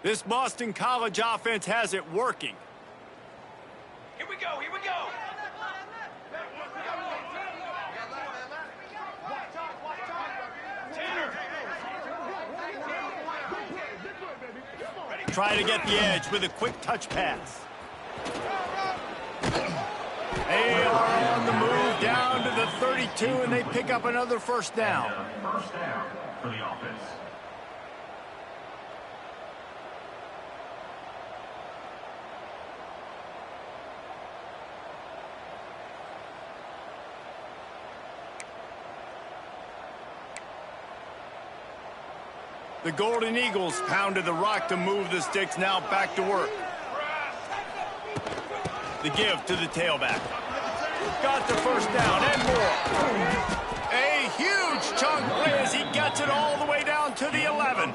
This Boston College offense has it working. Here we go, here we go. Try to get the edge with a quick touch pass. They are on the move down to the 32, and they pick up another first down. First down for the offense. The Golden Eagles pounded the rock to move the sticks, now back to work. The give to the tailback. Got the first down and more. A huge chunk play as he gets it all the way down to the 11.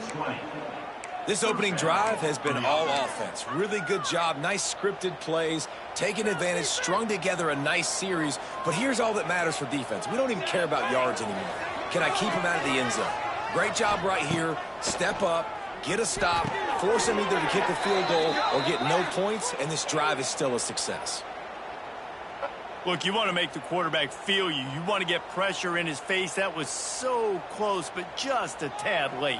This opening drive has been all offense. Really good job, nice scripted plays, taking advantage, strung together a nice series. But here's all that matters for defense. We don't even care about yards anymore. Can I keep him out of the end zone? Great job right here. Step up, get a stop, force him either to kick a field goal or get no points, and this drive is still a success. Look, you want to make the quarterback feel you. You want to get pressure in his face. That was so close, but just a tad late.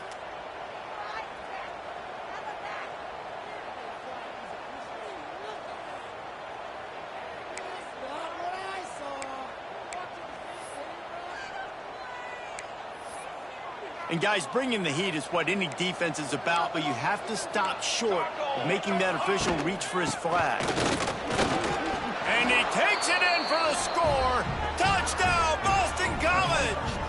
And guys, bringing the heat is what any defense is about, but you have to stop short of making that official reach for his flag. And he takes it in for the score. Touchdown, Boston College!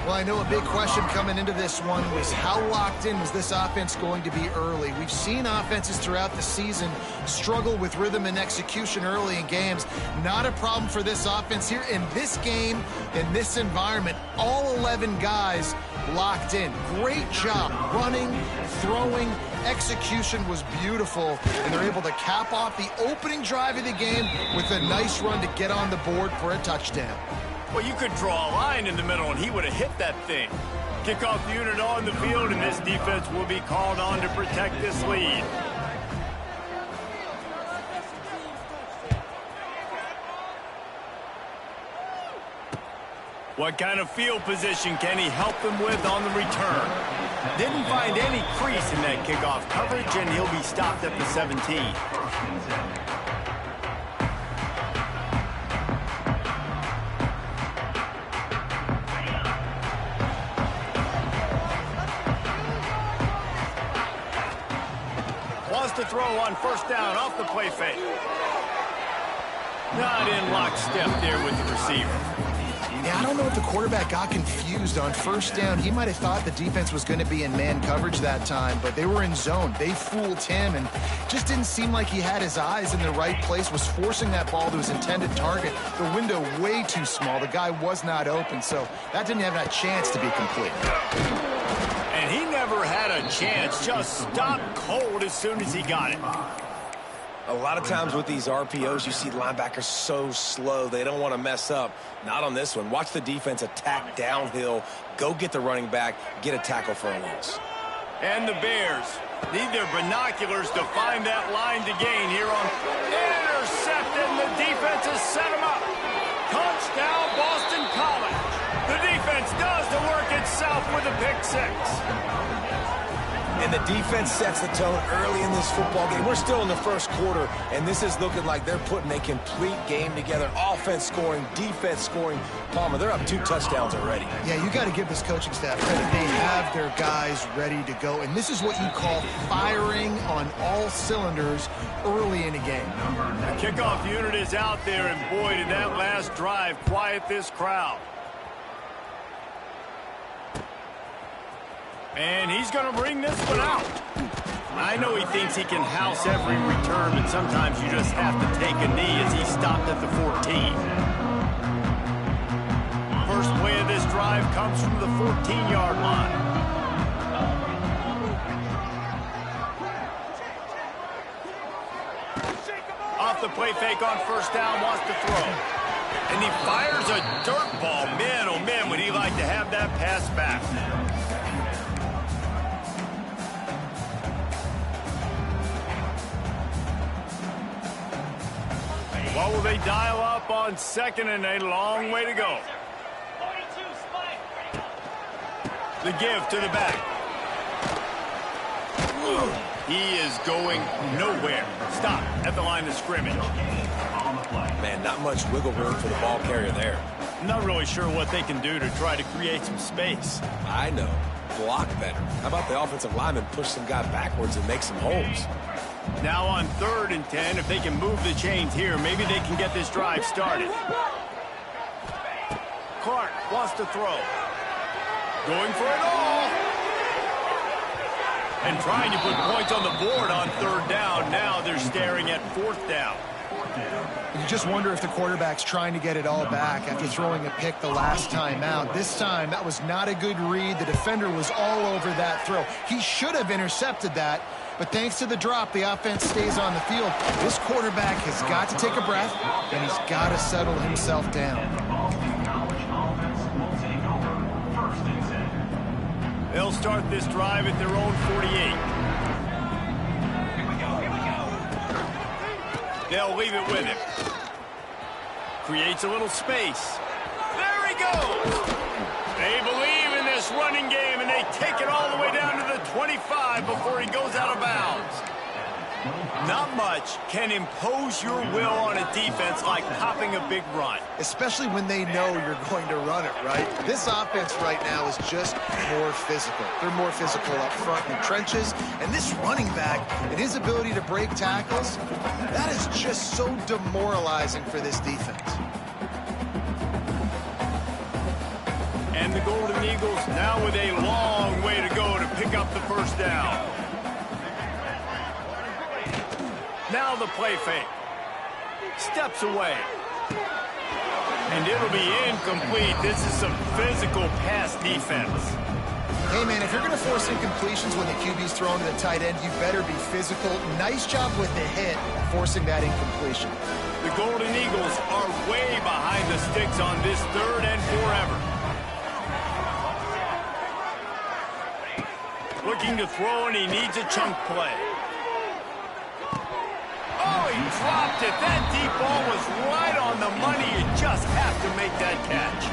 Well, I know a big question coming into this one was how locked in was this offense going to be early? We've seen offenses throughout the season struggle with rhythm and execution early in games. Not a problem for this offense here. In this game, in this environment, all 11 guys locked in. Great job running, throwing. Execution was beautiful, and they're able to cap off the opening drive of the game with a nice run to get on the board for a touchdown. Well, you could draw a line in the middle, and he would have hit that thing. Kickoff unit on the field, and this defense will be called on to protect this lead. What kind of field position can he help them with on the return? Didn't find any crease in that kickoff coverage, and he'll be stopped at the 17. Wants to throw on first down off the play fake. Not in lockstep there with the receiver. Yeah, I don't know if the quarterback got confused on first down. He might have thought the defense was going to be in man coverage that time, but they were in zone. They fooled him, and just didn't seem like he had his eyes in the right place, was forcing that ball to his intended target. The window way too small. The guy was not open, so that didn't have that chance to be complete. And he never had a chance, just stopped cold as soon as he got it. A lot of times with these RPOs, you see linebackers so slow, they don't want to mess up. Not on this one. Watch the defense attack downhill, go get the running back, get a tackle for a loss. And the Bears need their binoculars to find that line to gain here on intercepted, and the defense has set him up. Touchdown, Boston College. The defense does the work itself with a pick six. And the defense sets the tone early in this football game. We're still in the first quarter, and this is looking like they're putting a complete game together. Offense scoring, defense scoring. Palmer, they're up 2 touchdowns already. Yeah, you got to give this coaching staff credit. They have their guys ready to go, and this is what you call firing on all cylinders early in a game. The kickoff unit is out there, and boy, did that last drive quiet this crowd. And he's going to bring this one out. I know he thinks he can house every return, but sometimes you just have to take a knee as he stopped at the 14. First play of this drive comes from the 14-yard line. Off the play fake on first down, wants to throw. And he fires a dirt ball. Man, oh man, would he like to have that pass back. What will they dial up on second and a long way to go? The give to the back. He is going nowhere. Stop at the line of scrimmage. Man, not much wiggle room for the ball carrier there. I'm not really sure what they can do to try to create some space. I know. Block better. How about the offensive lineman push some guy backwards and make some holes? Now on 3rd and 10, if they can move the chains here, maybe they can get this drive started. Clark wants to throw. Going for it all. And trying to put points on the board on 3rd down. Now they're staring at 4th down. You just wonder if the quarterback's trying to get it all back after throwing a pick the last time out. This time, that was not a good read. The defender was all over that throw. He should have intercepted that, but thanks to the drop, the offense stays on the field. This quarterback has got to take a breath, and he's got to settle himself down. They'll start this drive at their own 48. They'll leave it with him. Creates a little space. There he goes. They believe in this running game, and they take it all the way down to the 25 before he goes out of bounds. Not much can impose your will on a defense like popping a big run. Especially when they know you're going to run it, right? This offense right now is just more physical. They're more physical up front in the trenches. And this running back and his ability to break tackles, that is just so demoralizing for this defense. And the Golden Eagles now with a long way to go to pick up the 1st down. Now the play fake. Steps away. And it'll be incomplete. This is some physical pass defense. Hey, man, if you're going to force incompletions when the QB's thrown to the tight end, you better be physical. Nice job with the hit, forcing that incompletion. The Golden Eagles are way behind the sticks on this 3rd and forever. Looking to throw, and he needs a chunk play. Oh, he dropped it. That deep ball was right on the money. You just have to make that catch.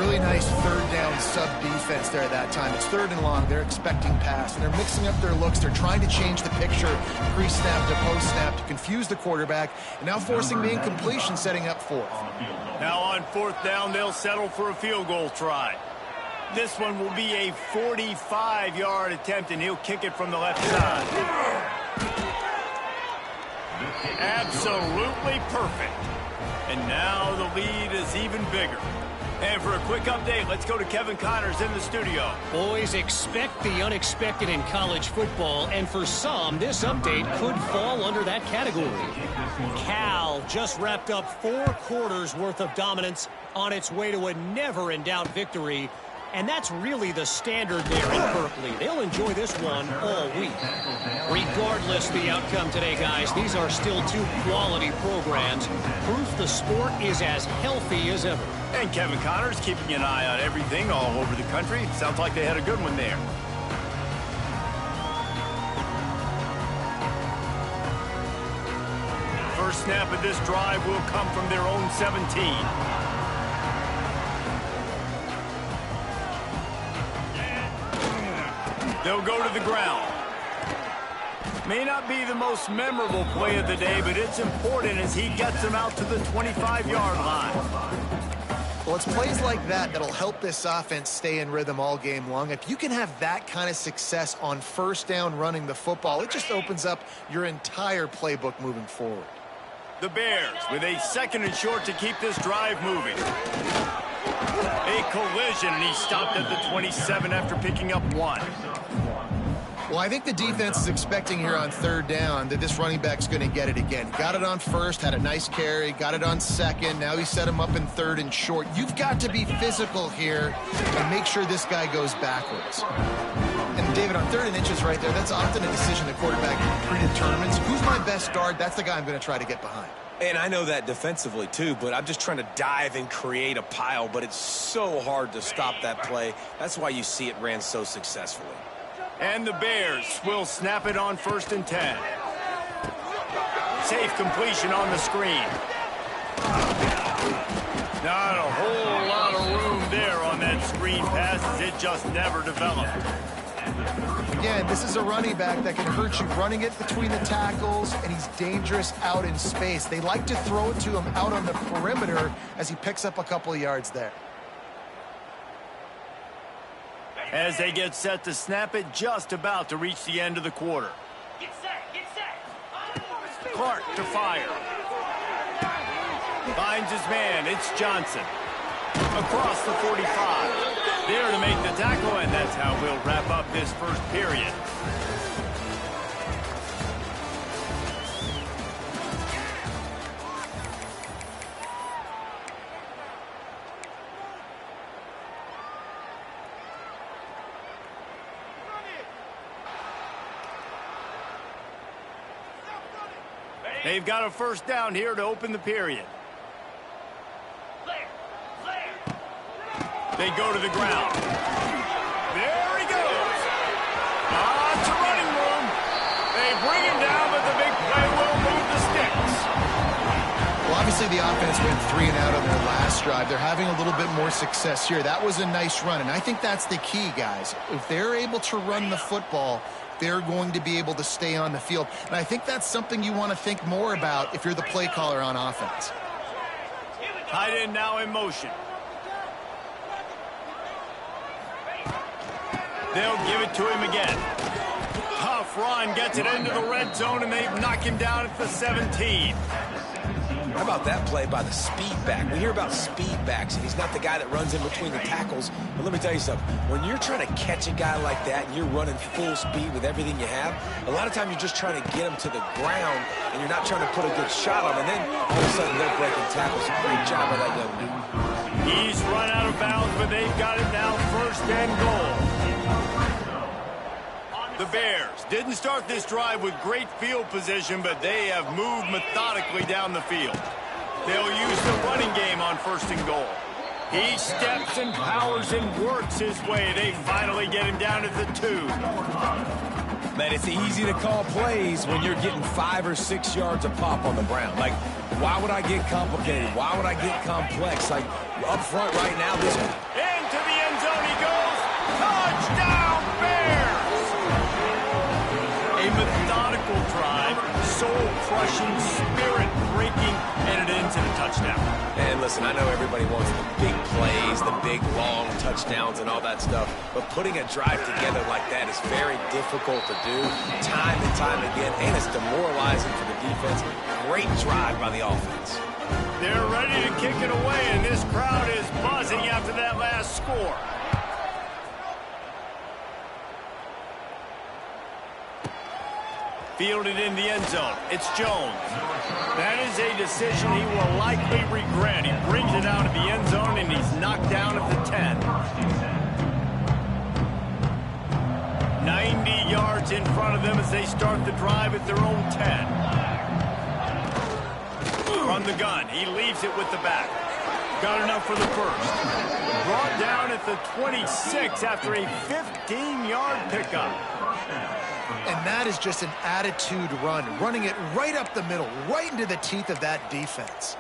Really nice 3rd down sub-defense there that time. It's 3rd and long. They're expecting pass, and they're mixing up their looks. They're trying to change the picture, pre-snap to post-snap, to confuse the quarterback, and now forcing the incompletion, setting up 4th. Now on 4th down, they'll settle for a field goal try. This one will be a 45-yard attempt, and he'll kick it from the left side. Absolutely perfect. And now the lead is even bigger. And for a quick update, let's go to Kevin Connors in the studio. Boys, expect the unexpected in college football, and for some, this update could fall under that category. Cal just wrapped up 4 quarters worth of dominance on its way to a never-in-doubt victory. And that's really the standard there in Berkeley. They'll enjoy this one all week. Regardless the outcome today, guys, these are still 2 quality programs. Proof the sport is as healthy as ever. And Kevin Connors keeping an eye on everything all over the country. Sounds like they had a good one there. First snap of this drive will come from their own 17. They'll go to the ground. May not be the most memorable play of the day, but it's important as he gets them out to the 25-yard line. Well, it's plays like that that'll help this offense stay in rhythm all game long. If you can have that kind of success on 1st down running the football, it just opens up your entire playbook moving forward. The Bears with a 2nd and short to keep this drive moving. A collision, and he stopped at the 27 after picking up 1. Well, I think the defense is expecting here on 3rd down that this running back's going to get it again. Got it on 1st, had a nice carry, got it on 2nd. Now he set him up in 3rd and short. You've got to be physical here and make sure this guy goes backwards. And, David, on 3rd and inches right there, that's often a decision the quarterback predetermines. Who's my best guard? That's the guy I'm going to try to get behind. And I know that defensively, too, but I'm just trying to dive and create a pile, but it's so hard to stop that play. That's why you see it ran so successfully. And the Bears will snap it on 1st and 10. Safe completion on the screen. Not a whole lot of room there on that screen pass, as it just never developed. Again, this is a running back that can hurt you running it between the tackles, and he's dangerous out in space. They like to throw it to him out on the perimeter as he picks up a couple of yards there. As they get set to snap it, just about to reach the end of the quarter. Get set, get set. Clark to fire. Finds his man, it's Johnson. Across the 45. There to make the tackle, and that's how we'll wrap up this first period. They've got a first down here to open the period. They go to the ground. There he goes. To running room. They bring him down, but the big play will move the sticks. Well, obviously the offense went 3 and out on their last drive. They're having a little bit more success here. That was a nice run, and I think that's the key, guys. If they're able to run the football, they're going to be able to stay on the field. And I think that's something you want to think more about if you're the play caller on offense. Tight end now in motion. They'll give it to him again. Tough run, gets it into the red zone, and they've knocked him down at the 17. How about that play by the speed back? We hear about speed backs, and he's not the guy that runs in between the tackles. But let me tell you something. When you're trying to catch a guy like that and you're running full speed with everything you have, a lot of times you're just trying to get him to the ground, and you're not trying to put a good shot on him. And then all of a sudden they're breaking tackles. Great job by that young man. He's run out of bounds, but they've got it now first and goal. The Bears didn't start this drive with great field position, but they have moved methodically down the field. They'll use the running game on first and goal. He steps and powers and works his way. They finally get him down at the 2. Man, it's easy to call plays when you're getting 5 or 6 yards a pop on the ground. Like, why would I get complicated? Why would I get complex? Like, up front right now, this one. Into the end zone he goes. Touchdown, Bears! A methodical drive, soul-crushing, spirit-breaking, and it ends in a touchdown. And listen, I know everybody wants the big plays, the big, long touchdowns and all that stuff, but putting a drive together like that is very difficult to do time and time again, and it's demoralizing for the defense. Great drive by the offense. They're ready to kick it away, and this crowd is buzzing after that last score. Fielded in the end zone. It's Jones. That is a decision he will likely regret. He brings it out of the end zone, and he's knocked down at the 10. 90 yards in front of them as they start the drive at their own 10. From the gun, he leaves it with the back. Got enough for the first. Brought down at the 26 after a 15-yard pickup. And that is just an attitude run, running it right up the middle, right into the teeth of that defense.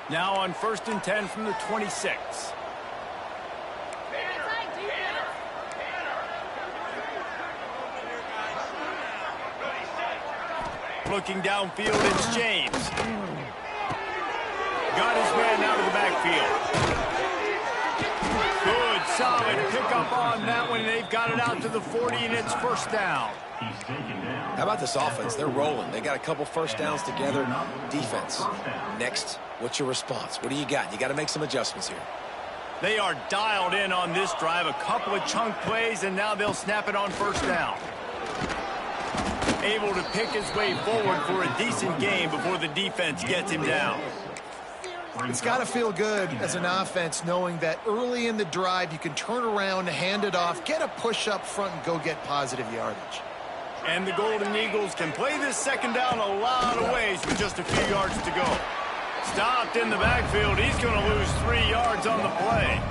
Now on first and 10 from the 26. Looking downfield, it's James. Got his man out of the backfield. Good, solid pickup on that one. They've got it out to the 40, and it's first down. How about this offense? They're rolling. They got a couple first downs together. Defense. Next, what's your response? What do you got? You got to make some adjustments here. They are dialed in on this drive. A couple of chunk plays, and now they'll snap it on first down. Able to pick his way forward for a decent game before the defense gets him down. It's got to feel good as an offense knowing that early in the drive you can turn around, hand it off, get a push up front, and go get positive yardage. And the Golden Eagles can play this second down a lot of ways with just a few yards to go. Stopped in the backfield. He's going to lose 3 yards on the play.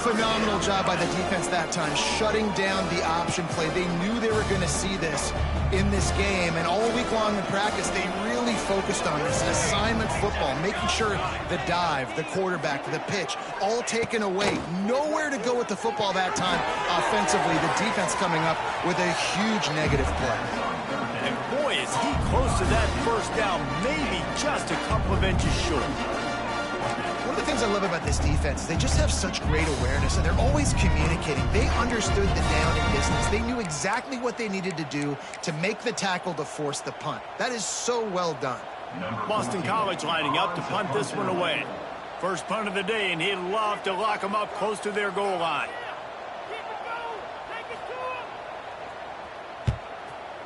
Phenomenal job by the defense that time, shutting down the option play. They knew they were going to see this in this game, and all week long in practice, they really focused on this. An assignment football, making sure the dive, the quarterback, the pitch, all taken away. Nowhere to go with the football that time offensively. The defense coming up with a huge negative play. And boy, is he close to that first down, maybe just a couple of inches short. One of the things I love about this defense is they just have such great awareness, and they're always communicating. They understood the down and distance. They knew exactly what they needed to do to make the tackle to force the punt. That is so well done. Boston College lining up to punt this one away. First punt of the day, and he'd love to lock them up close to their goal line.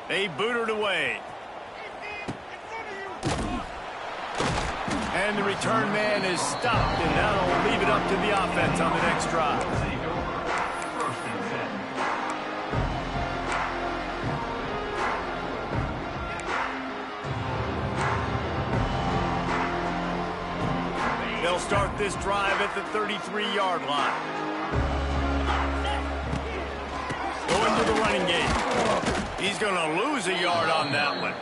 They boot it away. And the return man is stopped, and that'll leave it up to the offense on the next drive. They'll start this drive at the 33-yard line. Going to the running game. He's going to lose a yard on that one.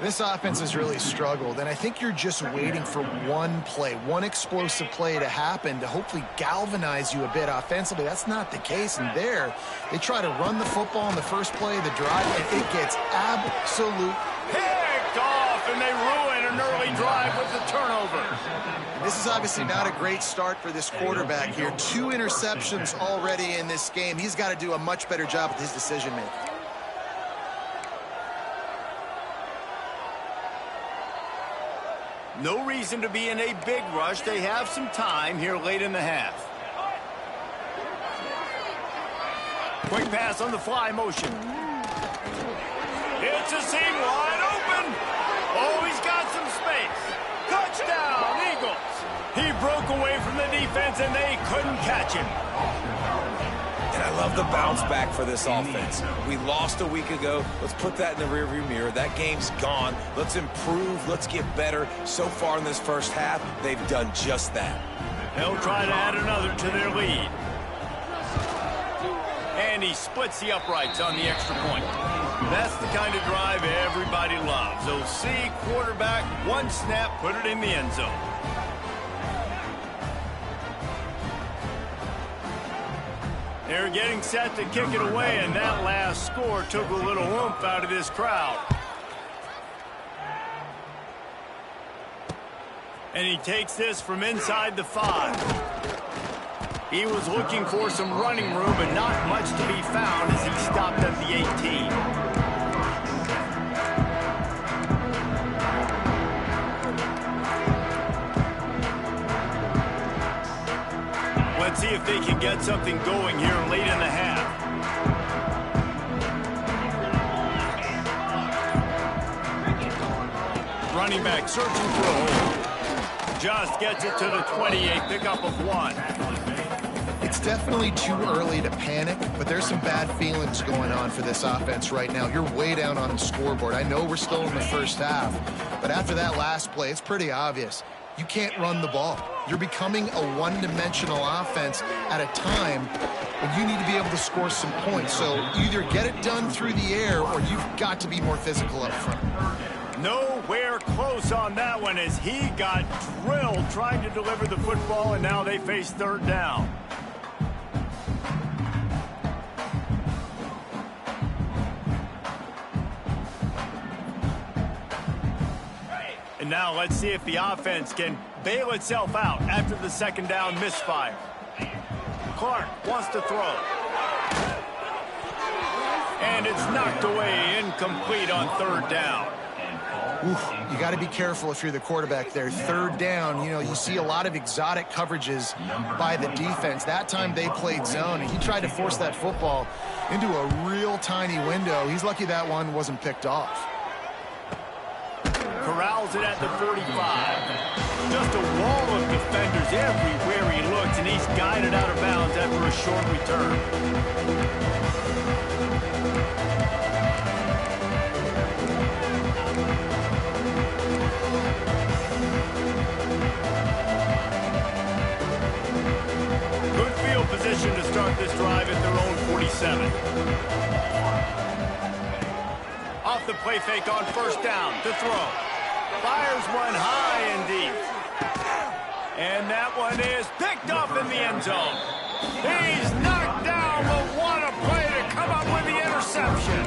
This offense has really struggled, and I think you're just waiting for one play, one explosive play to happen to hopefully galvanize you a bit offensively. That's not the case, and there, they try to run the football in the first play of the drive, and it gets absolute picked off, and they ruin an early drive with the turnover. This is obviously not a great start for this quarterback here. 2 interceptions already in this game. He's got to do a much better job with his decision-making. No reason to be in a big rush. They have some time here late in the half. Quick pass on the fly motion. It's a seam wide open. Oh, he's got some space. Touchdown, Eagles. He broke away from the defense, and they couldn't catch him. And I love the bounce back for this offense. We lost a week ago. Let's put that in the rearview mirror. That game's gone. Let's improve. Let's get better. So far in this first half, they've done just that. They'll try to add another to their lead. And he splits the uprights on the extra point. That's the kind of drive everybody loves. OC, quarterback, one snap, put it in the end zone. They're getting set to kick it away, and that last score took a little oomph out of this crowd. And he takes this from inside the 5. He was looking for some running room, but not much to be found as he stopped at the 18. Let's see if they can get something going here late in the half. Running back searching for a hole. Just gets it to the 28, pickup of 1. It's definitely too early to panic, but there's some bad feelings going on for this offense right now. You're way down on the scoreboard. I know we're still in the first half, but after that last play, it's pretty obvious. You can't run the ball. You're becoming a one-dimensional offense at a time when you need to be able to score some points. So either get it done through the air or you've got to be more physical up front. Nowhere close on that one as he got drilled trying to deliver the football, and now they face third down. And now let's see if the offense can bail itself out after the second down misfire. Clark wants to throw. And it's knocked away, incomplete on third down. Oof, you got to be careful if you're the quarterback there. Third down, you know, you see a lot of exotic coverages by the defense. That time they played zone, and he tried to force that football into a real tiny window. He's lucky that one wasn't picked off. Corrals it at the 45. Just a wall of defenders everywhere he looks, and he's guided out of bounds after a short return. Good position to start this drive at their own 47. Off the play fake on first down to throw. Fires one high and deep. And that one is picked up in the end zone. He's knocked down, but what a play to come up with the interception.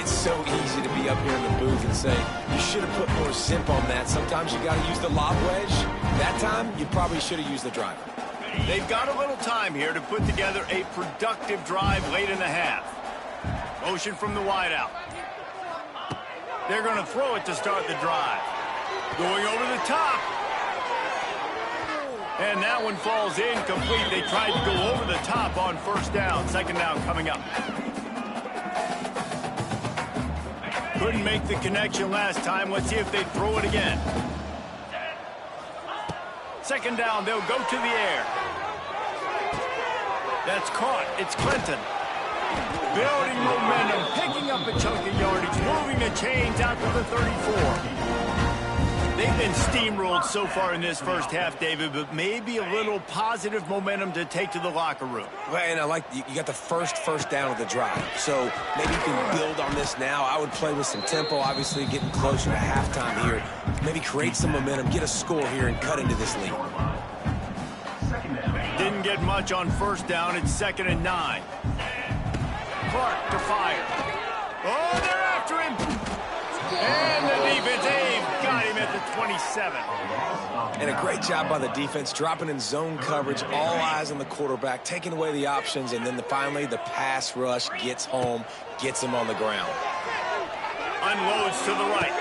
It's so easy to be up here in the booth and say, you should have put more zip on that. Sometimes you got to use the lob wedge. That time, you probably should have used the driver. They've got a little time here to put together a productive drive late in the half. Motion from the wideout. They're going to throw it to start the drive. Going over the top. And that one falls incomplete. They tried to go over the top on first down. Second down coming up. Couldn't make the connection last time. Let's see if they throw it again. Second down, they'll go to the air. That's caught. It's Clinton. Building momentum, picking up a chunk of yardage, moving the chains out to the 34. They've been steamrolled so far in this first half, David, but maybe a little positive momentum to take to the locker room. Well, and I like you got the first down of the drive, so maybe you can build on this now. I would play with some tempo, obviously getting closer to halftime here. Maybe create some momentum, get a score here, and cut into this lead. Didn't get much on first down. It's 2nd and 9. Clark to fire. Oh, they're after him. And the defense, they've got him at the 27. And a great job by the defense, dropping in zone coverage, all eyes on the quarterback, taking away the options, and then finally the pass rush gets home, gets him on the ground. Unloads to the right.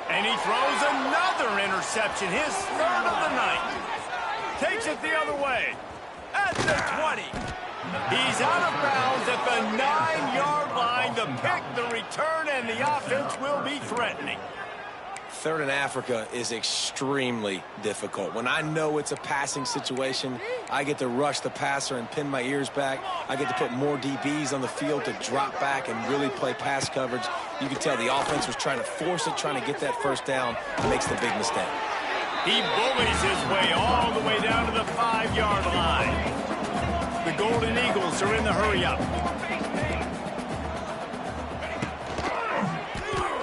And he throws another interception, his 3rd of the night. Takes it the other way. At the 20. He's out of bounds at the 9-yard line. The pick, the return, and the offense will be threatening. 3rd and Africa is extremely difficult. When I know it's a passing situation, I get to rush the passer and pin my ears back. I get to put more DBs on the field to drop back and really play pass coverage. You can tell the offense was trying to force it, trying to get that first down, and makes the big mistake. He bullies his way all the way down to the 5-yard line. The Golden Eagles are in the hurry-up.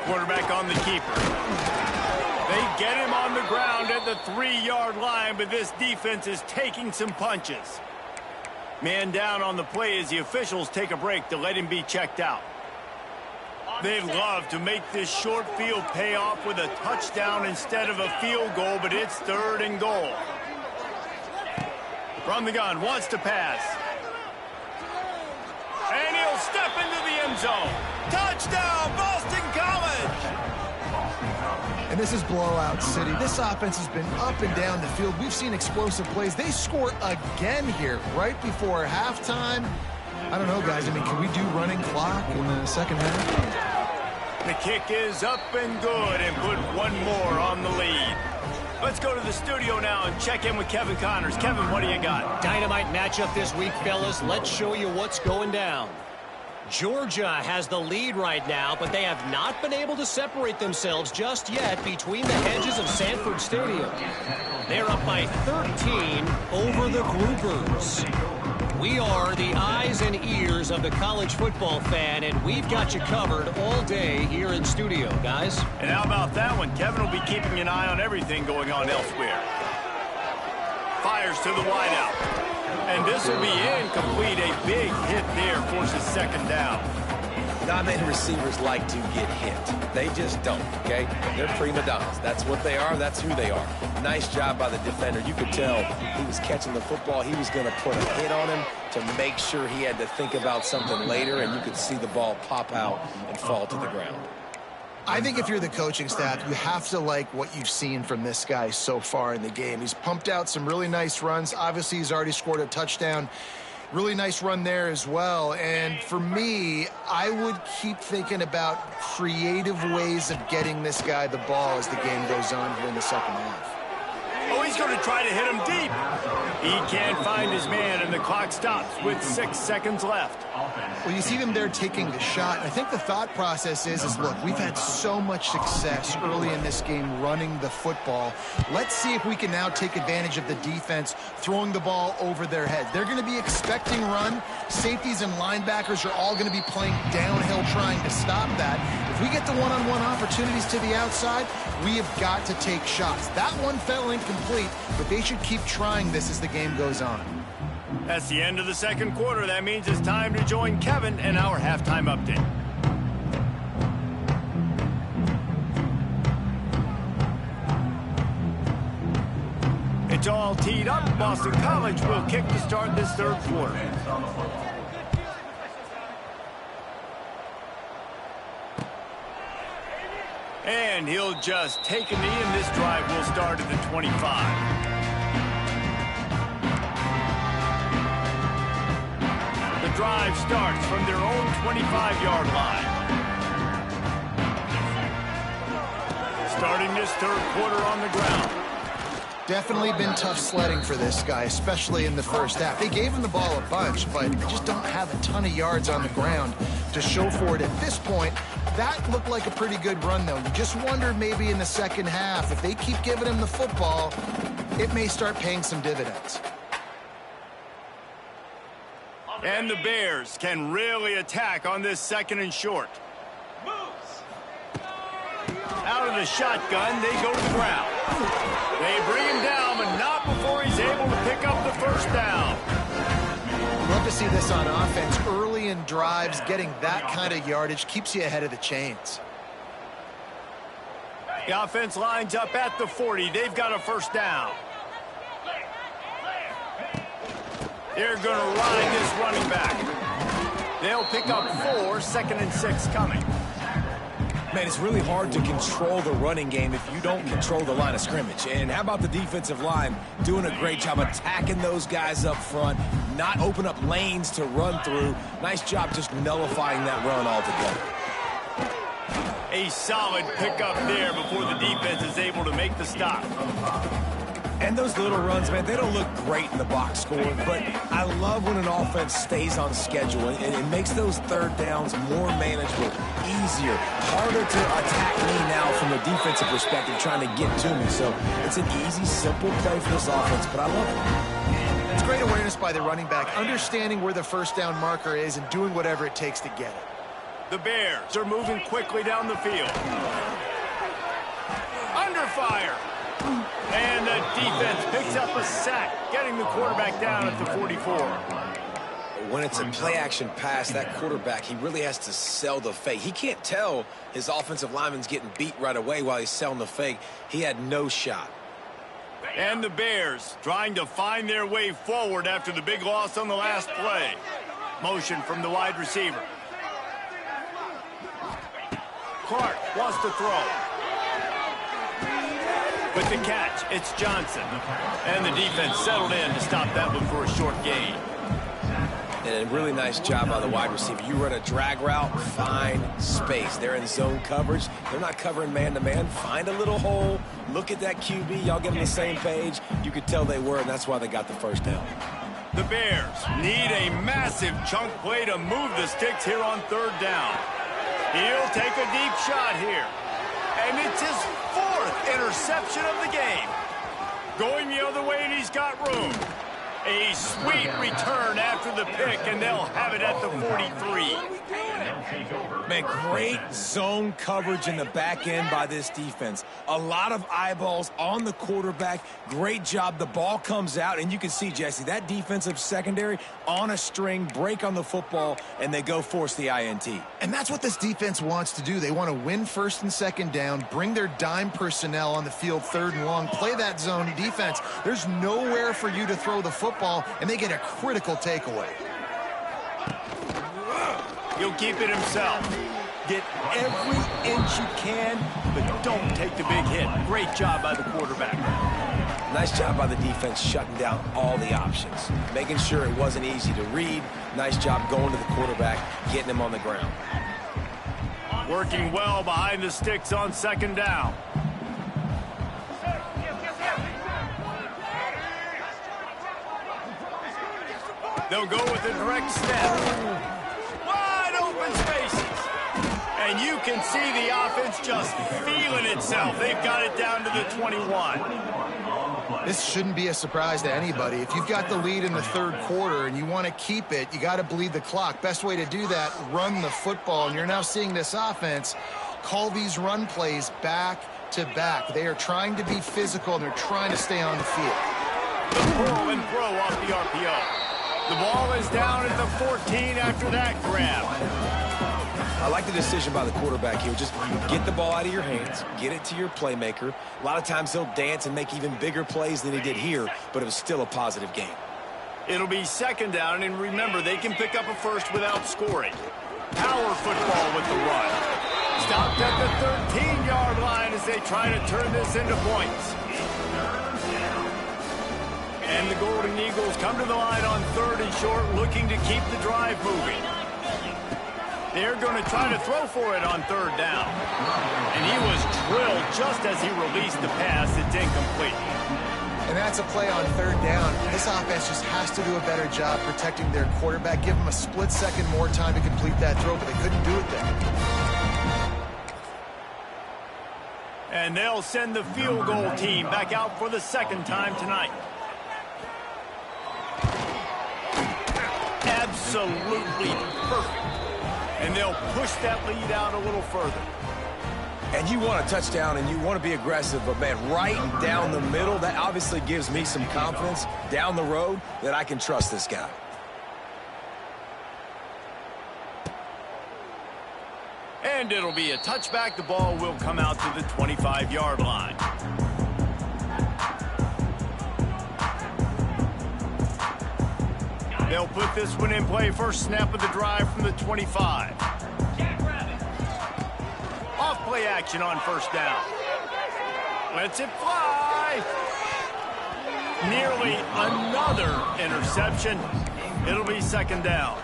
Quarterback on the keeper. They get him on the ground at the 3-yard line, but this defense is taking some punches. Man down on the play as the officials take a break to let him be checked out. They'd love to make this short field pay off with a touchdown instead of a field goal, but it's 3rd and goal. From the gun, wants to pass. And he'll step into the end zone. Touchdown, Boston College! And this is blowout city. This offense has been up and down the field. We've seen explosive plays. They score again here right before halftime. I don't know, guys. I mean, can we do running clock in the second half? The kick is up and good and put one more on the lead. Let's go to the studio now and check in with Kevin Connors. Kevin, what do you got? Dynamite matchup this week, fellas. Let's show you what's going down. Georgia has the lead right now, but they have not been able to separate themselves just yet between the hedges of Sanford Stadium. They're up by 13 over the Groupers. We are the eyes and ears of the college football fan, and we've got you covered all day here in studio, guys. And how about that one? Kevin will be keeping an eye on everything going on elsewhere. Fires to the wideout. And this will be incomplete. A big hit there forces 2nd down. Dominated receivers like to get hit. They just don't, okay? They're prima donnas. That's what they are. That's who they are. Nice job by the defender. You could tell he was catching the football. He was going to put a hit on him to make sure he had to think about something later, and you could see the ball pop out and fall to the ground. I think if you're the coaching staff, you have to like what you've seen from this guy so far in the game. He's pumped out some really nice runs. Obviously, he's already scored a touchdown. Really nice run there as well. And for me, I would keep thinking about creative ways of getting this guy the ball as the game goes on here in the second half. Oh, he's going to try to hit him deep. He can't find his man, and the clock stops with 6 seconds left. Well, you see them there taking the shot. I think the thought process is look, we've had so much success early in this game running the football. Let's see if we can now take advantage of the defense throwing the ball over their heads. They're going to be expecting run. Safeties and linebackers are all going to be playing downhill trying to stop that. If we get the one-on-one opportunities to the outside, we have got to take shots. That one fell incomplete, but they should keep trying this as the game goes on. That's the end of the second quarter. That means it's time to join Kevin and our halftime update. It's all teed up. Boston College will kick to start this third quarter. And he'll just take a knee, and this drive will start at the 25. The drive starts from their own 25-yard line. Starting this third quarter on the ground. Definitely been tough sledding for this guy, especially in the first half. They gave him the ball a bunch, but just don't have a ton of yards on the ground to show for it at this point. That looked like a pretty good run, though. You just wondered maybe in the second half, if they keep giving him the football, it may start paying some dividends. And the Bears can really attack on this second and short. Out of the shotgun, they go to the ground. They bring him down, but not before he's able to pick up the first down. Love to see this on offense. Early in drives, getting that kind of yardage keeps you ahead of the chains. The offense lines up at the 40. They've got a first down. They're going to ride this running back. They'll pick up 4, 2nd and 6 coming. Man, it's really hard to control the running game if you don't control the line of scrimmage. And how about the defensive line doing a great job attacking those guys up front, not open up lanes to run through. Nice job just nullifying that run altogether. A solid pickup there before the defense is able to make the stop. And those little runs, man, they don't look great in the box score, but I love when an offense stays on schedule, and it makes those third downs more manageable, easier, harder to attack me now from a defensive perspective trying to get to me. So it's an easy, simple play for this offense, but I love it. It's great awareness by the running back, understanding where the first down marker is and doing whatever it takes to get it. The Bears are moving quickly down the field. Under fire. And the defense picks up a sack, getting the quarterback down at the 44. When it's a play-action pass, that quarterback, he really has to sell the fake. He can't tell his offensive lineman's getting beat right away while he's selling the fake. He had no shot. And the Bears trying to find their way forward after the big loss on the last play. Motion from the wide receiver. Clark wants to throw. With the catch, it's Johnson. And the defense settled in to stop that one for a short gain. And a really nice job by the wide receiver. You run a drag route, find space. They're in zone coverage. They're not covering man-to-man. Find a little hole. Look at that QB. Y'all get on the same page. You could tell they were, and that's why they got the first down. The Bears need a massive chunk play to move the sticks here on third down. He'll take a deep shot here. And it's his 4th interception of the game. Going the other way, and he's got room. A sweet return after the pick, and they'll have it at the 43. Man, great zone coverage in the back end by this defense. A lot of eyeballs on the quarterback. Great job. The ball comes out, and you can see, Jesse, that defensive secondary on a string, break on the football, and they go force the INT. And that's what this defense wants to do. They want to win first and second down, bring their dime personnel on the field third and long, play that zone defense. There's nowhere for you to throw the football, and they get a critical takeaway. He'll keep it himself. Get every inch you can, but don't take the big hit. Great job by the quarterback. Nice job by the defense shutting down all the options, making sure it wasn't easy to read. Nice job going to the quarterback, getting him on the ground. Working well behind the sticks on second down. They'll go with a direct snap. Wide open spaces. And you can see the offense just feeling itself. They've got it down to the 21. This shouldn't be a surprise to anybody. If you've got the lead in the third quarter and you want to keep it, you got to bleed the clock. Best way to do that, run the football. And you're now seeing this offense call these run plays back to back. They are trying to be physical, and they're trying to stay on the field. The pull and throw off the RPO. The ball is down at the 14 after that grab. I like the decision by the quarterback here. Just get the ball out of your hands, get it to your playmaker. A lot of times he'll dance and make even bigger plays than he did here, but it was still a positive game. It'll be second down, and remember, they can pick up a first without scoring. Power football with the run. Stopped at the 13-yard line as they try to turn this into points. And the Golden Eagles come to the line on 3rd and short, looking to keep the drive moving. They're going to try to throw for it on 3rd down. And he was drilled just as he released the pass. It's incomplete. And that's a play on 3rd down. This offense just has to do a better job protecting their quarterback. Give him a split second more time to complete that throw, but they couldn't do it there. And they'll send the field goal team back out for the second time tonight. Absolutely perfect. And they'll push that lead out a little further. And you want a touchdown and you want to be aggressive, but man, right down the middle, that obviously gives me some confidence down the road that I can trust this guy. And it'll be a touchback. The ball will come out to the 25-yard line. They'll put this one in play. First snap of the drive from the 25. Off play action on 1st down. Lets it fly. Nearly another interception. It'll be 2nd down.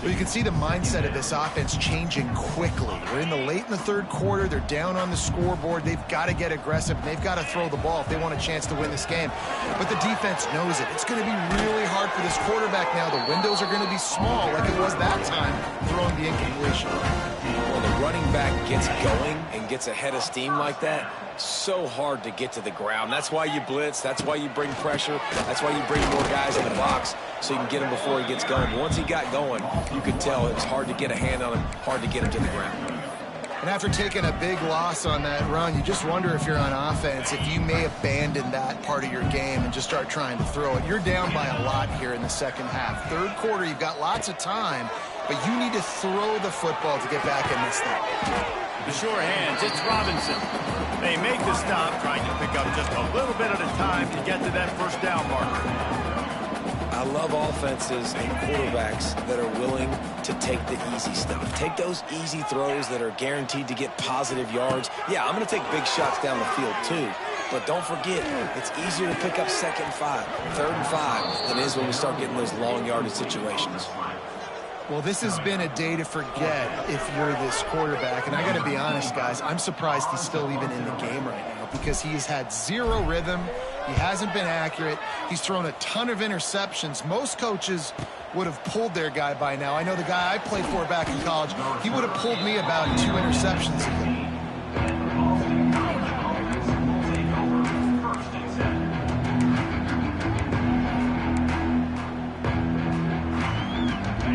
Well, you can see the mindset of this offense changing quickly. We're in the 3rd quarter. They're down on the scoreboard. They've got to get aggressive, and they've got to throw the ball if they want a chance to win this game. But the defense knows it. It's going to be really hard for this quarterback now. The windows are going to be small like it was that time throwing the incompletion. When the running back gets going and gets ahead of steam like that, so hard to get to the ground. That's why you blitz. That's why you bring pressure. That's why you bring more guys in the box so you can get him before he gets going. But once he got going, you could tell it was hard to get a hand on him, hard to get him to the ground. And after taking a big loss on that run, you just wonder if you're on offense, if you may abandon that part of your game and just start trying to throw it. You're down by a lot here in the second half. 3rd quarter, you've got lots of time, but you need to throw the football to get back in this thing. The sure hands, it's Robinson. They make the stop, trying to pick up just a little bit at a time to get to that 1st down marker. I love offenses and quarterbacks that are willing to take the easy stuff. Take those easy throws that are guaranteed to get positive yards. Yeah, I'm going to take big shots down the field too. But don't forget, it's easier to pick up 2nd and 5, 3rd and 5 than it is when we start getting those long yardage situations. Well, this has been a day to forget if you're this quarterback. And I got to be honest, guys, I'm surprised he's still even in the game right now because he's had zero rhythm. He hasn't been accurate. He's thrown a ton of interceptions. Most coaches would have pulled their guy by now. I know the guy I played for back in college, he would have pulled me about 2 interceptions ago.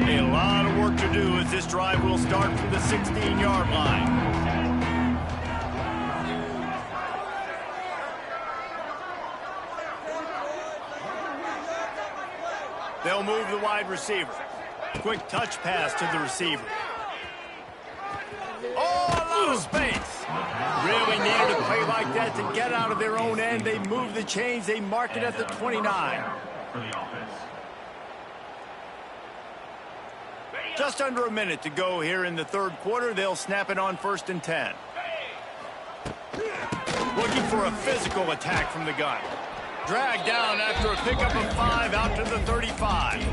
A lot of work to do as this drive will start from the 16-yard line. They'll move the wide receiver. Quick touch pass to the receiver. Oh, a lot of space. Really needed a play like that to get out of their own end. They move the chains. They mark it at the 29. For the offense. Just under a minute to go here in the 3rd quarter. They'll snap it on 1st and 10. Looking for a physical attack from the gun. Dragged down after a pickup of 5 out to the 35.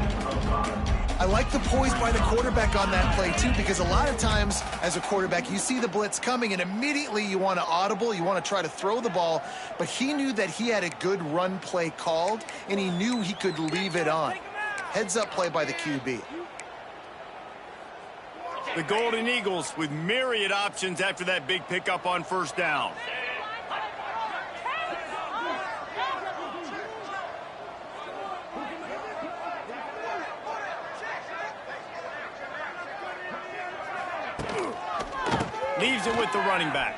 I like the poise by the quarterback on that play, too, because a lot of times as a quarterback, you see the blitz coming, and immediately you want to audible, you want to try to throw the ball, but he knew that he had a good run play called, and he knew he could leave it on. Heads-up play by the QB. The Golden Eagles with myriad options after that big pickup on first down. Leaves it with the running back.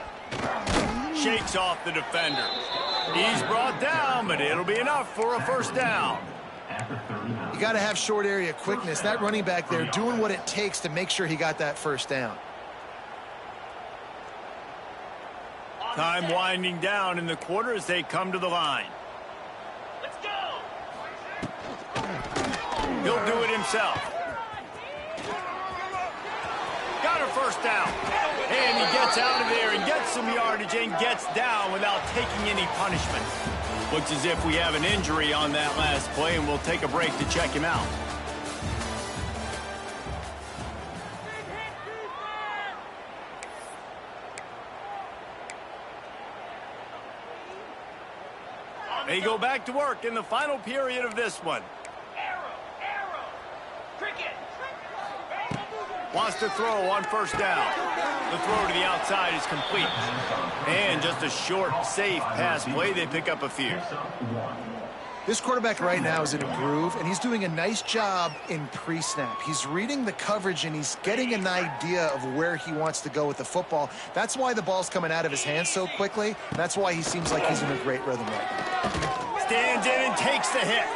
Shakes off the defender. He's brought down, but it'll be enough for a first down. You got to have short area quickness. That running back there doing what it takes to make sure he got that first down. Time winding down in the quarter as they come to the line. Let's go. He'll do it himself. Got a first down. And he gets out of there and gets some yardage and gets down without taking any punishment. Looks as if we have an injury on that last play, and we'll take a break to check him out. They go back to work in the final period of this one. Arrow. Cricket. Wants to throw on first down. The throw to the outside is complete. And just a short, safe pass play. They pick up a few. This quarterback right now is in a groove, and he's doing a nice job in pre-snap. He's reading the coverage, and he's getting an idea of where he wants to go with the football. That's why the ball's coming out of his hands so quickly. That's why he seems like he's in a great rhythm right now. Stands in and takes the hit.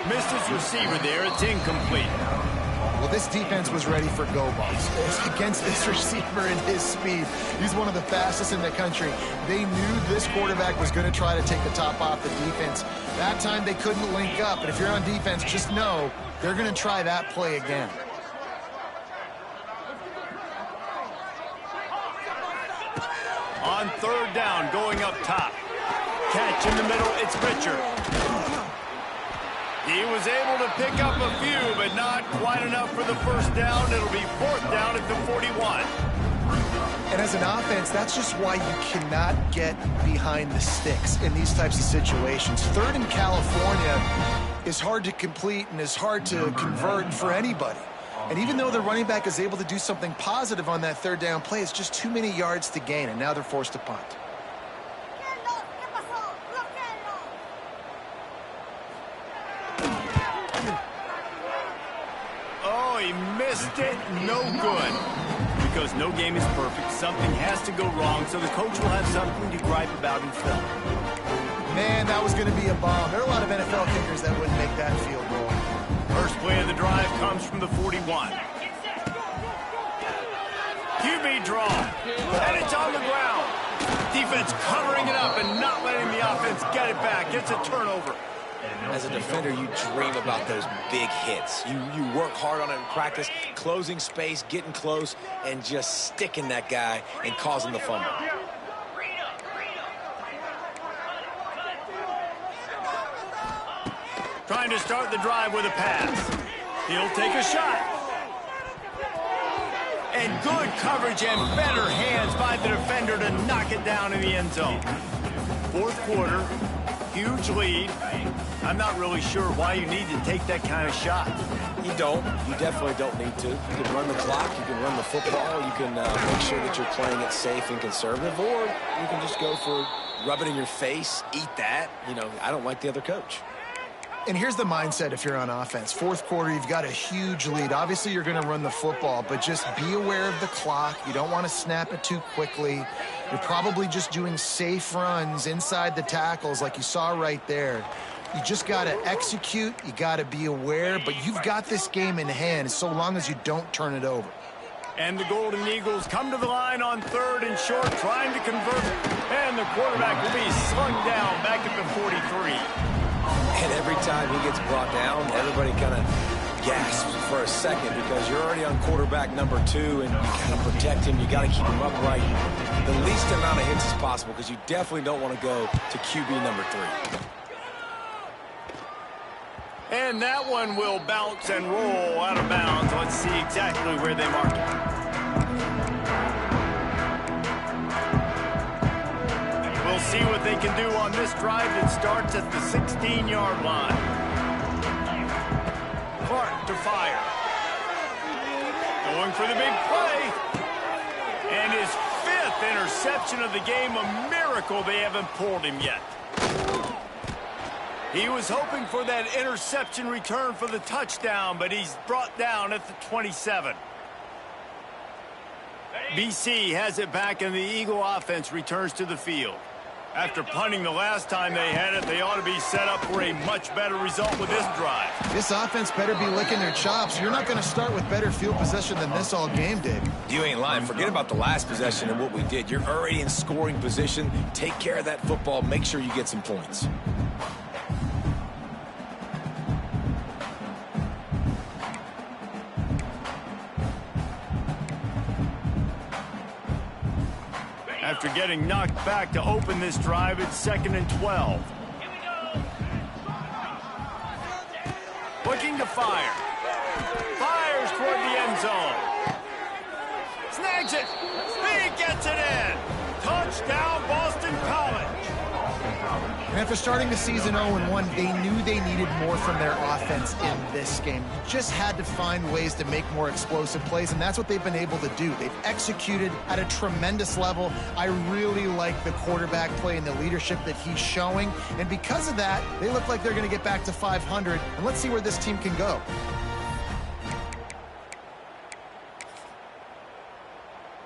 Missed his receiver there. It's incomplete. Well, this defense was ready for go balls. Against this receiver and his speed. He's one of the fastest in the country. They knew this quarterback was going to try to take the top off the defense. That time they couldn't link up. And if you're on defense, just know they're going to try that play again. On third down, going up top. Catch in the middle, it's Richard. He was able to pick up a few, but not quite enough for the first down. It'll be fourth down at the 41. And as an offense, that's just why you cannot get behind the sticks in these types of situations. Third in California is hard to complete and is hard to convert for anybody. And even though the running back is able to do something positive on that third down play, it's just too many yards to gain, and now they're forced to punt. He missed it, no good. Because no game is perfect, something has to go wrong, so the coach will have something to gripe about in film. Man, that was going to be a bomb. There are a lot of NFL kickers that wouldn't make that field goal. First play of the drive comes from the 41. QB draw, and it's on the ground. Defense covering it up and not letting the offense get it back. It's a turnover. As a defender, you dream about those big hits. You work hard on it in practice, closing space, getting close, and just sticking that guy and causing the fumble. Trying to start the drive with a pass. He'll take a shot. And good coverage and better hands by the defender to knock it down in the end zone. Fourth quarter, huge lead. I'm not really sure why you need to take that kind of shot. You don't. You definitely don't need to. You can run the clock. You can run the football. You can make sure that you're playing it safe and conservative, or you can just go for rub it in your face, eat that. You know, I don't like the other coach. And here's the mindset if you're on offense. Fourth quarter, you've got a huge lead. Obviously, you're going to run the football, but just be aware of the clock. You don't want to snap it too quickly. You're probably just doing safe runs inside the tackles like you saw right there. You just got to execute. You got to be aware, but you've got this game in hand so long as you don't turn it over. And the Golden Eagles come to the line on third and short, trying to convert. And the quarterback will be slung down back at the 43. And every time he gets brought down, everybody kind of gasps for a second because you're already on quarterback number 2 and you kind of protect him. You got to keep him upright. The least amount of hits as possible because you definitely don't want to go to QB number 3. And that one will bounce and roll out of bounds. Let's see exactly where they mark it. We'll see what they can do on this drive that starts at the 16-yard line. for the big play. And his 5th interception of the game, a miracle they haven't pulled him yet. He was hoping for that interception return for the touchdown, but he's brought down at the 27. BC has it back, and the Eagle offense returns to the field. After punting the last time they had it, they ought to be set up for a much better result with this drive. This offense better be licking their chops. You're not going to start with better field possession than this all game, Dave. You ain't lying. Forget about the last possession and what we did. You're already in scoring position. Take care of that football. Make sure you get some points. After getting knocked back to open this drive, it's 2nd and 12. Looking to fire. Fires toward the end zone. Snags it. He gets it in. Touchdown, Boston College. And after starting the season 0-1, they knew they needed more from their offense in this game. Just had to find ways to make more explosive plays, and that's what they've been able to do. They've executed at a tremendous level. I really like the quarterback play and the leadership that he's showing. And because of that, they look like they're going to get back to 500. And let's see where this team can go.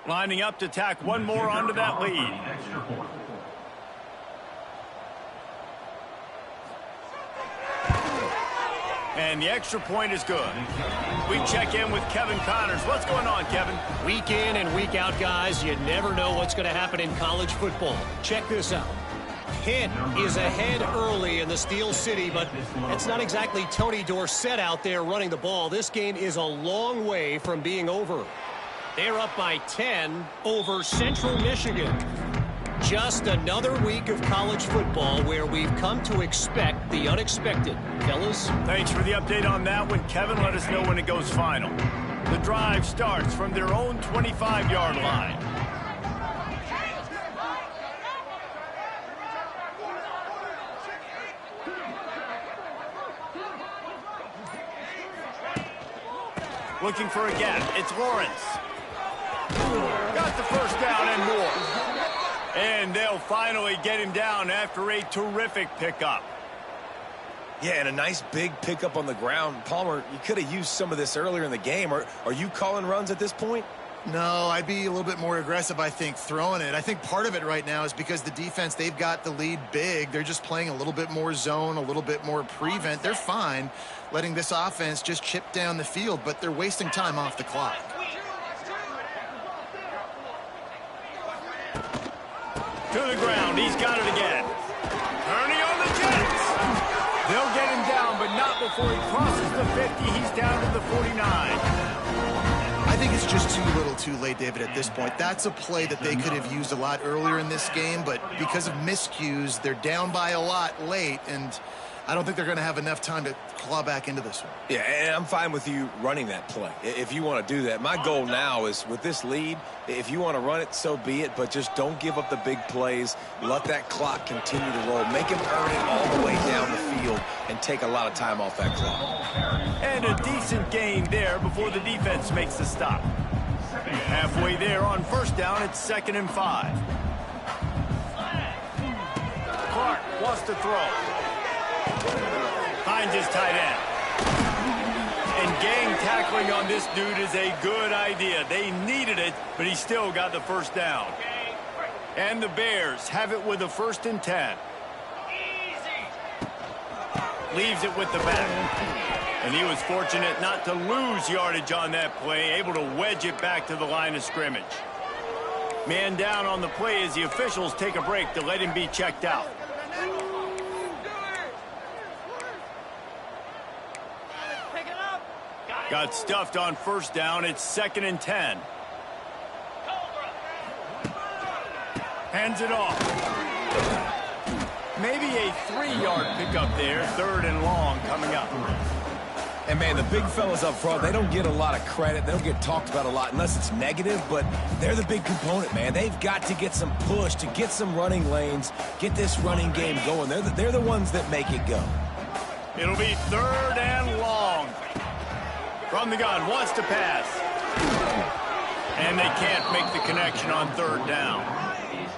Lining up to tack one more onto that lead. And the extra point is good. We check in with Kevin Connors. What's going on, Kevin? Week in and week out, guys, you never know what's going to happen in college football. Check this out. Pitt is ahead early in the Steel City, but it's not exactly Tony Dorsett out there running the ball. This game is a long way from being over. They're up by 10 over Central Michigan. Just another week of college football where we've come to expect the unexpected. Fellas? Thanks for the update on that one, Kevin. Let us know when it goes final. The drive starts from their own 25-yard line. Looking for a gap. It's Lawrence. Got the first down and more. And they'll finally get him down after a terrific pickup. Yeah, and a nice big pickup on the ground. Palmer, you could have used some of this earlier in the game. Are you calling runs at this point? No, I'd be a little bit more aggressive, I think, throwing it. I think part of it right now is because the defense, they've got the lead big. They're just playing a little bit more zone, a little bit more prevent. They're fine letting this offense just chip down the field, but they're wasting time off the clock. To the ground. He's got it again. Turning on the Jets. They'll get him down, but not before he crosses the 50. He's down to the 49. I think it's just too little too late, David, at this point. That's a play that they could have used a lot earlier in this game, but because of miscues, they're down by a lot late, and I don't think they're going to have enough time to claw back into this one. Yeah, and I'm fine with you running that play if you want to do that. My goal now is with this lead, if you want to run it, so be it, but just don't give up the big plays. Let that clock continue to roll. Make him earn it all the way down the field and take a lot of time off that clock. And a decent gain there before the defense makes the stop. Halfway there on first down, it's 2nd and 5. Clark wants to throw. Finds his tight end. And gang tackling on this dude is a good idea. They needed it, but he still got the first down. And the Bears have it with a 1st and 10. Leaves it with the back. And he was fortunate not to lose yardage on that play, able to wedge it back to the line of scrimmage. Man down on the play as the officials take a break to let him be checked out. Got stuffed on first down. It's 2nd and 10. Hands it off. Maybe a 3-yard pickup there. 3rd and long coming up. And, man, the big fellas up front, they don't get a lot of credit. They don't get talked about a lot unless it's negative, but they're the big component, man. They've got to get some push, to get some running lanes, get this running game going. They're the ones that make it go. It'll be 3rd and long. From the gun, wants to pass. And they can't make the connection on third down.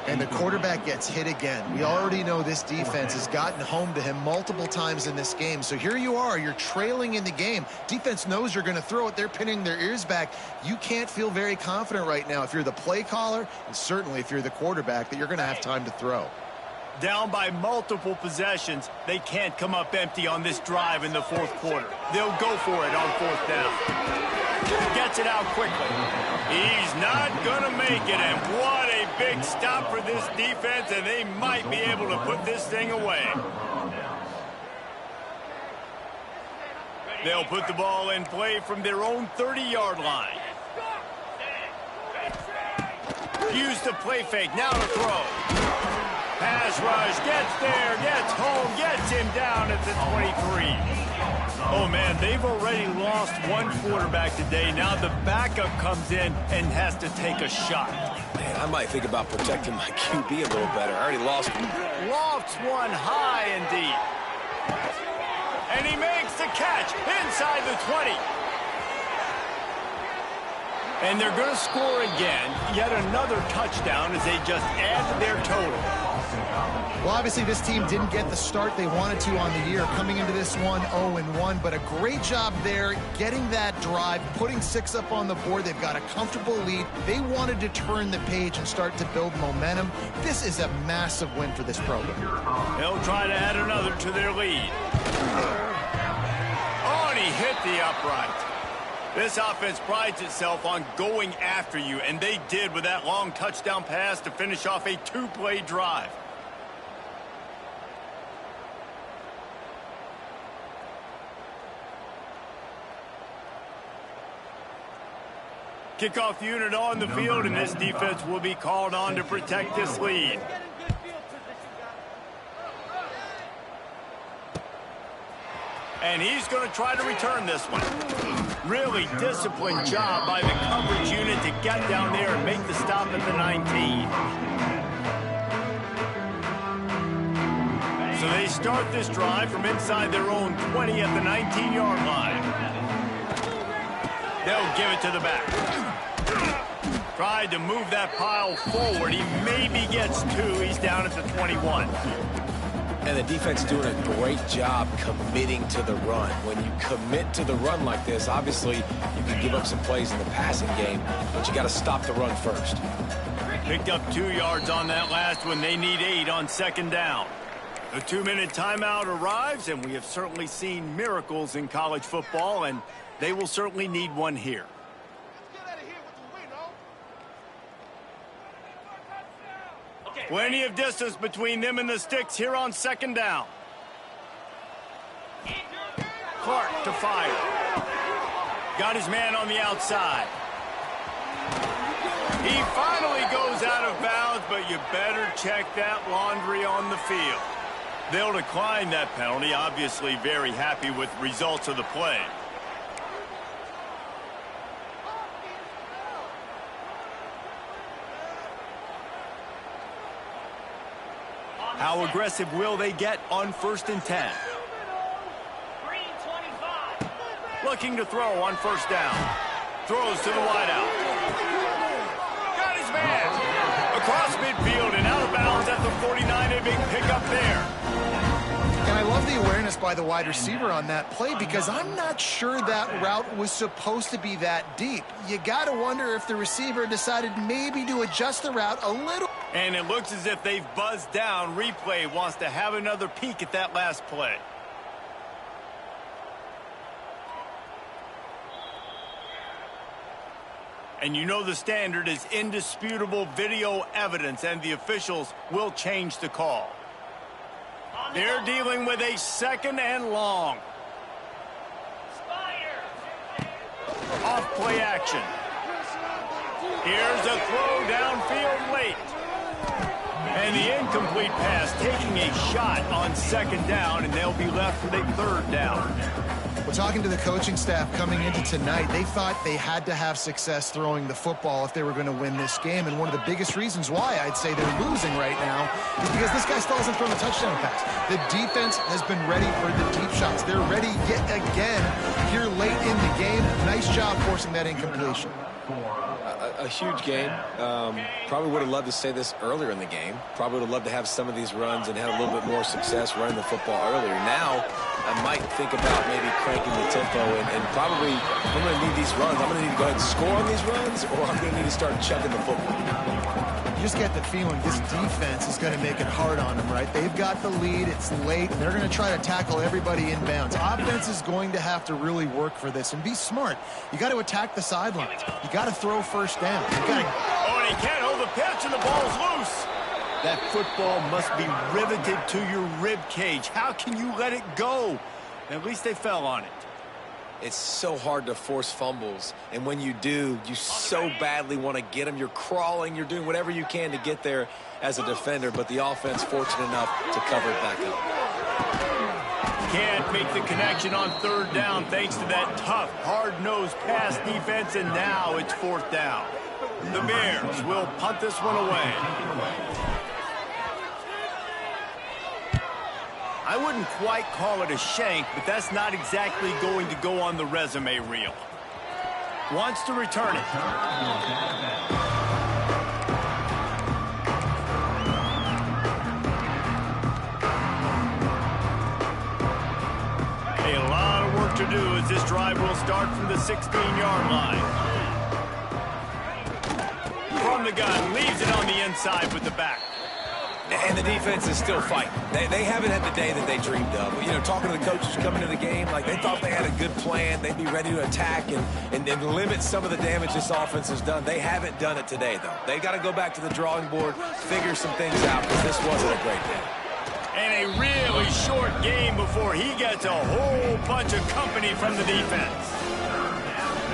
And the quarterback gets hit again. We already know this defense has gotten home to him multiple times in this game. So here you are, you're trailing in the game. Defense knows you're going to throw it. They're pinning their ears back. You can't feel very confident right now if you're the play caller, and certainly if you're the quarterback, that you're going to have time to throw. Down by multiple possessions, they can't come up empty on this drive in the fourth quarter. They'll go for it on fourth down. Gets it out quickly. He's not going to make it, and what a big stop for this defense, and they might be able to put this thing away. They'll put the ball in play from their own 30-yard line. Use the play fake, now to throw. Pass rush, gets there, gets home, gets him down at the 23. Oh, man, they've already lost one quarterback today. Now the backup comes in and has to take a shot. Man, I might think about protecting my QB a little better. I already lost him. Lofts one high and deep. And he makes the catch inside the 20. And they're going to score again. Yet another touchdown as they just add to their total. Well, obviously, this team didn't get the start they wanted to on the year, coming into this one 0-1, but a great job there getting that drive, putting 6 up on the board. They've got a comfortable lead. They wanted to turn the page and start to build momentum. This is a massive win for this program. They'll try to add another to their lead. Oh, and he hit the upright. This offense prides itself on going after you, and they did with that long touchdown pass to finish off a 2-play drive. Kickoff unit on the field, and this defense will be called on to protect this lead. And he's going to try to return this one. Really disciplined job by the coverage unit to get down there and make the stop at the 19. So they start this drive from inside their own 20 at the 19-yard line. They'll give it to the back. Tried to move that pile forward. He maybe gets 2. He's down at the 21. And the defense doing a great job committing to the run. When you commit to the run like this, obviously you can give up some plays in the passing game, but you got to stop the run first. Picked up 2 yards on that last one. They need 8 on second down. The 2-minute timeout arrives, and we have certainly seen miracles in college football, and they will certainly need one here. Plenty of distance between them and the sticks here on second down. Clark to fire. Got his man on the outside. He finally goes out of bounds, but you better check that laundry on the field. They'll decline that penalty, obviously very happy with results of the play. How aggressive will they get on 1st and 10? Looking to throw on 1st down. Throws to the wideout. Got his man. Across midfield and out of bounds at the 49. A big pickup there. And I love the awareness by the wide receiver on that play, because I'm not sure that route was supposed to be that deep. You got to wonder if the receiver decided maybe to adjust the route a little. And it looks as if they've buzzed down. Replay wants to have another peek at that last play. And you know the standard is indisputable video evidence, and the officials will change the call. They're dealing with a 2nd and long. Off play action. Here's a throw downfield late. And the incomplete pass taking a shot on 2nd down, and they'll be left with a 3rd down. We're talking to the coaching staff coming into tonight. They thought they had to have success throwing the football if they were going to win this game. And one of the biggest reasons why I'd say they're losing right now is because this guy still hasn't thrown a touchdown pass. The defense has been ready for the deep shots. They're ready yet again here late in the game. Nice job forcing that incompletion. A huge game. Probably would have loved to say this earlier in the game. Probably would have loved to have some of these runs and have a little bit more success running the football earlier. Now, I might think about maybe cranking the tempo and probably, if I'm going to need these runs, I'm going to need to go ahead and score on these runs, or I'm going to need to start chucking the football. You just get the feeling this defense is going to make it hard on them, right? They've got the lead, it's late, and they're going to try to tackle everybody inbounds. Offense is going to have to really work for this and be smart. You got to attack the sidelines. You got to throw first down. You got to... Oh, and he can't hold the pitch, and the ball's loose. That football must be riveted to your rib cage. How can you let it go? At least they fell on it. It's so hard to force fumbles, and when you do, you so badly want to get them. You're crawling, you're doing whatever you can to get there as a defender, but the offense fortunate enough to cover it back up. Can't make the connection on third down thanks to that tough, hard-nosed pass defense, and now it's fourth down. The Bears will punt this one away. I wouldn't quite call it a shank, but that's not exactly going to go on the resume reel. Wants to return it. A lot of work to do as this drive will start from the 16-yard line. From the gun, leaves it on the inside with the back. And the defense is still fighting. They haven't had the day that they dreamed of. You know, talking to the coaches coming to the game, like they thought they had a good plan. They'd be ready to attack and limit some of the damage this offense has done. They haven't done it today, though. They got to go back to the drawing board, figure some things out, because this wasn't a great day. And a really short game before he gets a whole bunch of company from the defense.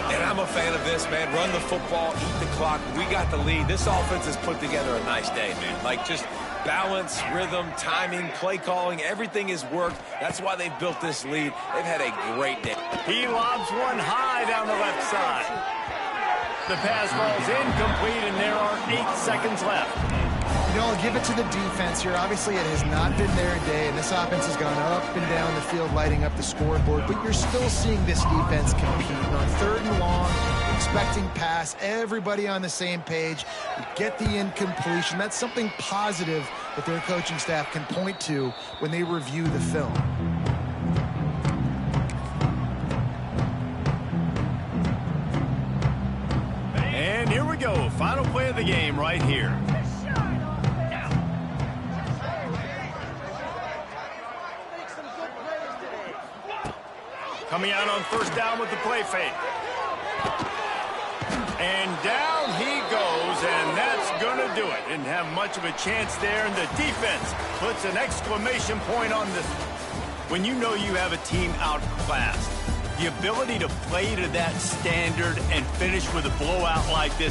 And I'm a fan of this, man. Run the football, eat the clock. We got the lead. This offense has put together a nice day, man. Like, just balance, rhythm, timing, play calling, everything has worked. That's why they've built this lead. They've had a great day. He lobs one high down the left side. The pass ball's incomplete, and there are 8 seconds left. You know, I'll give it to the defense here. Obviously, it has not been their day, and this offense has gone up and down the field, lighting up the scoreboard. But you're still seeing this defense compete on third and long, expecting pass, everybody on the same page. You get the incompletion. That's something positive that their coaching staff can point to when they review the film. And here we go. Final play of the game right here. Coming out on first down with the play fake. And down he goes, and that's going to do it. Didn't have much of a chance there, and the defense puts an exclamation point on this. When you know you have a team outclassed, the ability to play to that standard and finish with a blowout like this